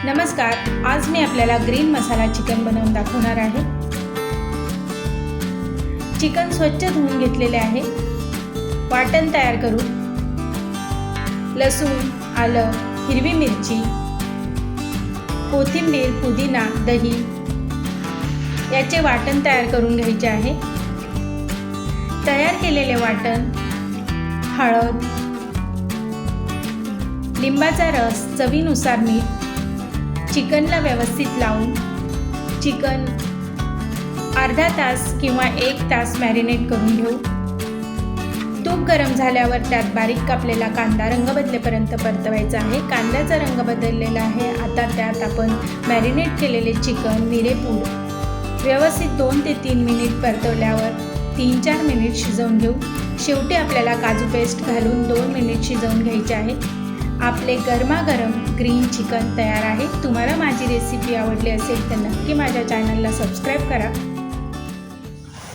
नमस्कार, आज मी आपल्याला ग्रीन मसाला चिकन बनवून दाखवणार आहे। चिकन स्वच्छ धुवून घेतलेले आहे। वाटण तयार करू। लसूण, आलं, हिरवी मिरची, कोथिंबीर, पुदिना, दही याचे वाटण तयार करून घ्यायचे आहे। तयार केलेले वाटण, हळद, लिंबाचा रस, चवीनुसार मीठ, चिकनला व्यवस्थित लावून चिकन अर्धा तास किंवा 1 तास मॅरिनेट करून घेऊ। तूप गरम झाल्यावर त्यात बारीक कापलेला कांदा रंग बदलेपर्यंत परतवायचा आहे। कांद्याचा रंग बदललेला आहे। आता त्यात आपण मॅरिनेट केलेले चिकन, मिरेपूड व्यवस्थित 2 ते 3 मिनिट परतवल्यावर 3-4 मिनिट शिजवून घेऊ। शेवटी आपल्याला काजू पेस्ट घालून 2 मिनिट शिजवून घ्यायचे आहे। आपले गरमागरम ग्रीन चिकन तयार आहे। तुम्हाला माझी रेसिपी आवडली असेल तर नक्की माझ्या चॅनलला सबस्क्राईब करा।